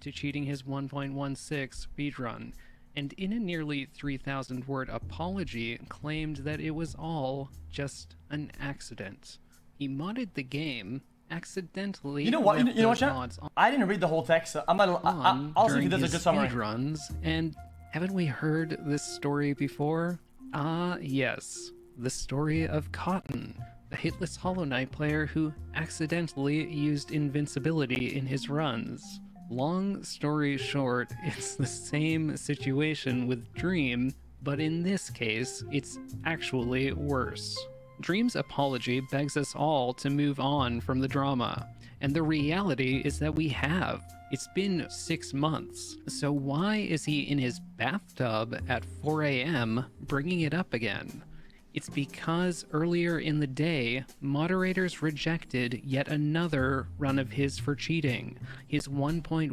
to cheating his 1.16 speedrun, and in a nearly 3,000-word apology claimed that it was all just an accident. He modded the game, accidentally You know what, Chat? I didn't read the whole text, so I'll see if there's a good summary. Speedruns, and haven't we heard this story before? Ah, yes. The story of Cotton, a hitless Hollow Knight player who accidentally used invincibility in his runs. Long story short, it's the same situation with Dream, but in this case, it's actually worse. Dream's apology begs us all to move on from the drama, and the reality is that we have. It's been 6 months, so why is he in his bathtub at 4 a.m. bringing it up again? It's because earlier in the day, moderators rejected yet another run of his for cheating, his 1.15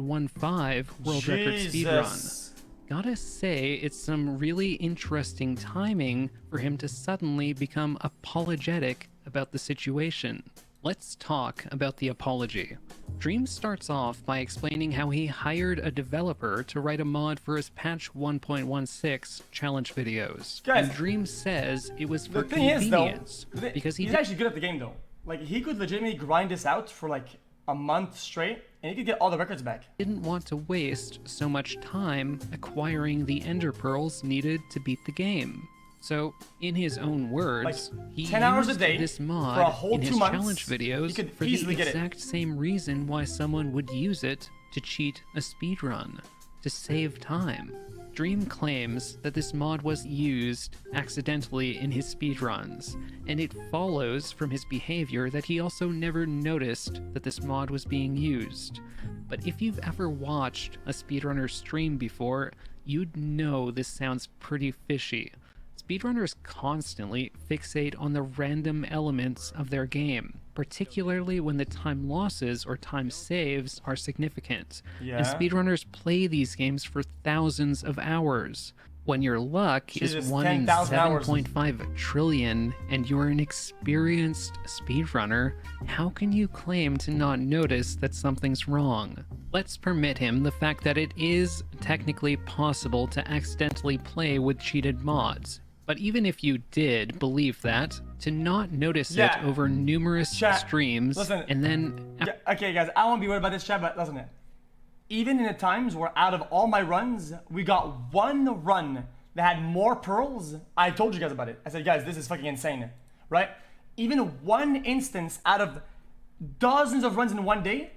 world record speedrun. Gotta say, it's some really interesting timing for him to suddenly become apologetic about the situation. Let's talk about the apology. Dream starts off by explaining how he hired a developer to write a mod for his patch 1.16 challenge videos. Guys, and Dream says it was for the thing convenience. Is, though, because he's actually good at the game, though. Like, he could legitimately grind this out for like a month straight, and he could get all the records back. Didn't want to waste so much time acquiring the ender pearls needed to beat the game. So, in his own words, like, he 10 hours a used day this mod for a whole in his 2 months, challenge videos for the exact same reason why someone would use it to cheat a speedrun, to save time. Dream claims that this mod was used accidentally in his speedruns, and it follows from his behavior that he also never noticed that this mod was being used. But if you've ever watched a speedrunner stream before, you'd know this sounds pretty fishy. Speedrunners constantly fixate on the random elements of their game, particularly when the time losses or time saves are significant. Yeah. And speedrunners play these games for thousands of hours. When your luck is 1 in 7.5 trillion and you're an experienced speedrunner, how can you claim to not notice that something's wrong? Let's permit him the fact that it is technically possible to accidentally play with cheated mods. But even if you did believe that, to not notice it over numerous streams, and then... Okay, guys, I won't be worried about this, chat, but listen. Even in the times where out of all my runs, we got one run that had more pearls, I told you guys about it. I said, guys, this is fucking insane, right? Even one instance out of dozens of runs in one day,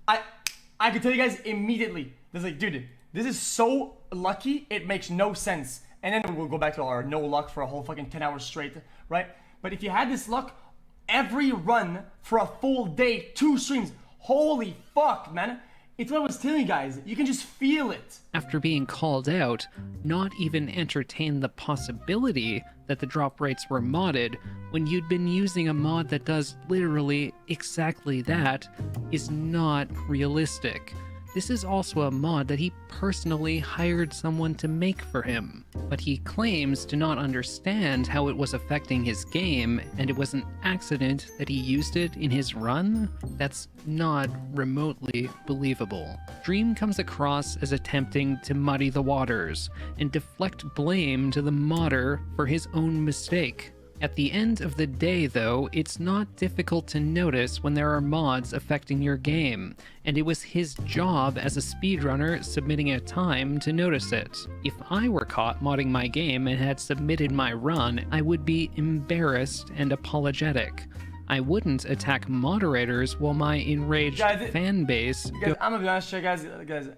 I could tell you guys immediately. This is like, dude, this is so lucky, it makes no sense. And then we'll go back to our no luck for a whole fucking 10 hours straight, right? But if you had this luck, every run for a full day, 2 streams, holy fuck, man. It's what I was telling you guys, you can just feel it. After being called out, not even entertain the possibility that the drop rates were modded when you'd been using a mod that does literally exactly that is not realistic. This is also a mod that he personally hired someone to make for him, but he claims to not understand how it was affecting his game, and it was an accident that he used it in his run? That's not remotely believable. Dream comes across as attempting to muddy the waters and deflect blame to the modder for his own mistake. At the end of the day, though, it's not difficult to notice when there are mods affecting your game, and it was his job as a speedrunner submitting a time to notice it. If I were caught modding my game and had submitted my run, I would be embarrassed and apologetic. I wouldn't attack moderators while my enraged fan base... Guys, I'm gonna be honest, guys,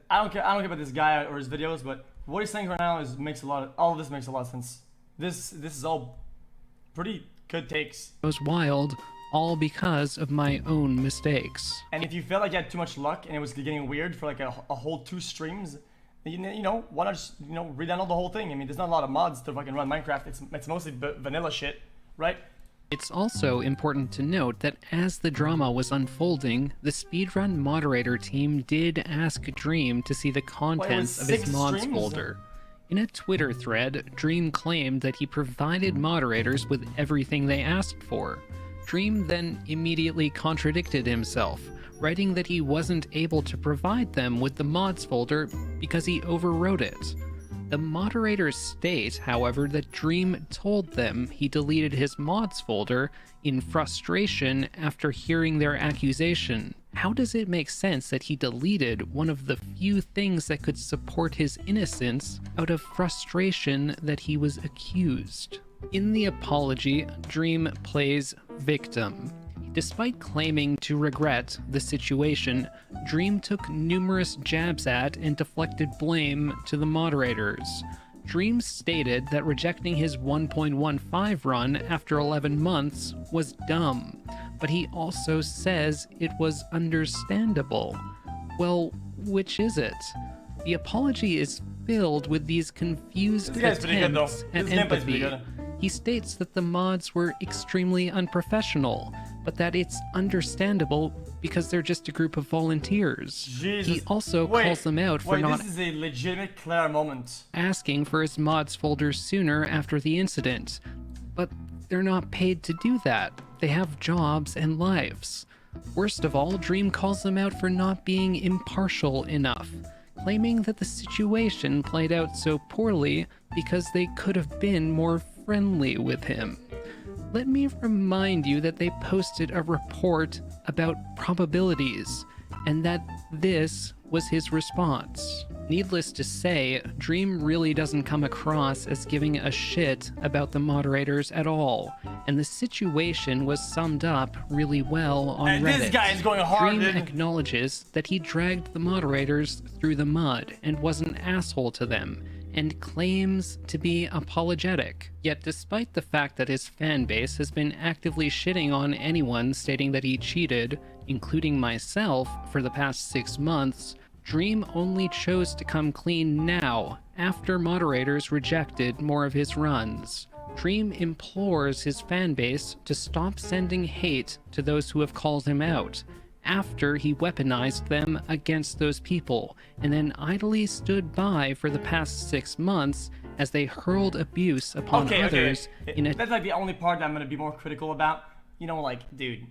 I don't care about this guy or his videos, but what he's saying right now all of this makes a lot of sense. This is all pretty good takes. It was wild, all because of my own mistakes. And if you felt like you had too much luck and it was getting weird for like a whole 2 streams, you know, why not just, redownload the whole thing? I mean, there's not a lot of mods to fucking run Minecraft. It's mostly vanilla shit, right? It's also important to note that as the drama was unfolding, the speedrun moderator team did ask Dream to see the contents of his mods folder. In a Twitter thread, Dream claimed that he provided moderators with everything they asked for. Dream then immediately contradicted himself, writing that he wasn't able to provide them with the mods folder because he overwrote it. The moderators state, however, that Dream told them he deleted his mods folder in frustration after hearing their accusation. How does it make sense that he deleted one of the few things that could support his innocence out of frustration that he was accused? In the apology, Dream plays victim. Despite claiming to regret the situation, Dream took numerous jabs at and deflected blame to the moderators. Dream stated that rejecting his 1.15 run after 11 months was dumb, but he also says it was understandable. Well, which is it? The apology is filled with these confused attempts at empathy. He states that the mods were extremely unprofessional, but that it's understandable because they're just a group of volunteers. Jesus. He also calls them out for not this is a legitimate Claire moment. asking for his mods folder sooner after the incident. But they're not paid to do that. They have jobs and lives. Worst of all, Dream calls them out for not being impartial enough, claiming that the situation played out so poorly because they could have been more friendly with him. Let me remind you that they posted a report about probabilities, and that this was his response. Needless to say, Dream really doesn't come across as giving a shit about the moderators at all, and the situation was summed up really well on Reddit. This guy is going hard, Dream dude. acknowledges that he dragged the moderators through the mud and was an asshole to them, and claims to be apologetic. Yet despite the fact that his fan base has been actively shitting on anyone stating that he cheated, including myself, for the past 6 months, Dream only chose to come clean now, after moderators rejected more of his runs. Dream implores his fan base to stop sending hate to those who have called him out, after he weaponized them against those people, and then idly stood by for the past 6 months as they hurled abuse upon others in a... That's like the only part that I'm gonna be more critical about. You know, like, dude.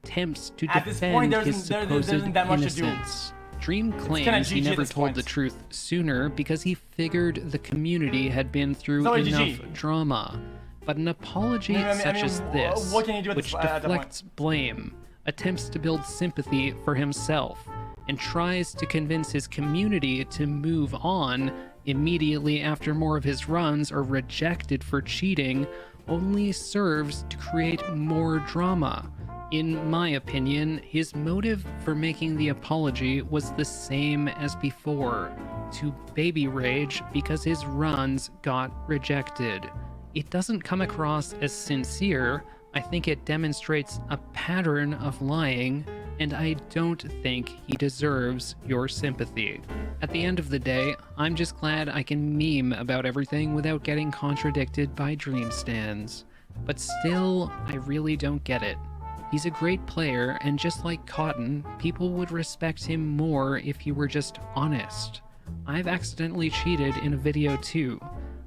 attempts to At this defend point, his supposed isn't that much to do. innocence. Dream kinda claims he GG at never this told point. the truth sooner because he figured the community had been through So enough GG. drama. But an apology such as this, what can you do at which this- at that point? deflects blame, attempts to build sympathy for himself, and tries to convince his community to move on immediately after more of his runs are rejected for cheating, only serves to create more drama. In my opinion, his motive for making the apology was the same as before, to baby rage because his runs got rejected. It doesn't come across as sincere. I think it demonstrates a pattern of lying, and I don't think he deserves your sympathy. At the end of the day, I'm just glad I can meme about everything without getting contradicted by Dream stands. But still, I really don't get it. He's a great player, and just like Cotton, people would respect him more if he were just honest. I've accidentally cheated in a video too.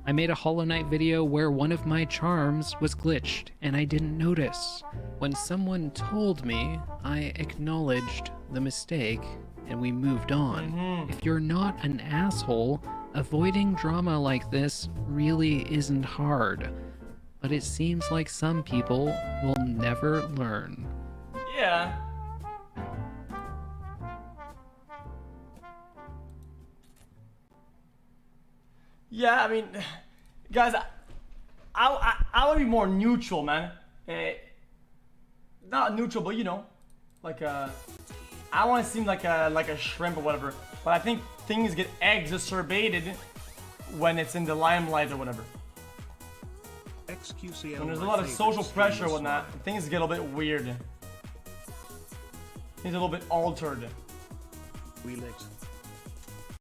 I made a Hollow Knight video where one of my charms was glitched, and I didn't notice. When someone told me, I acknowledged the mistake, and we moved on. If you're not an asshole, avoiding drama like this really isn't hard. But it seems like some people will never learn. Yeah. Yeah, I mean, guys, I want to be more neutral, man. Not neutral, but you know, like I want to seem like a shrimp or whatever. But I think things get exacerbated when it's in the limelight or whatever. XQC When there's a lot of social pressure and whatnot, things get a little bit weird. Things a little bit altered. We lit.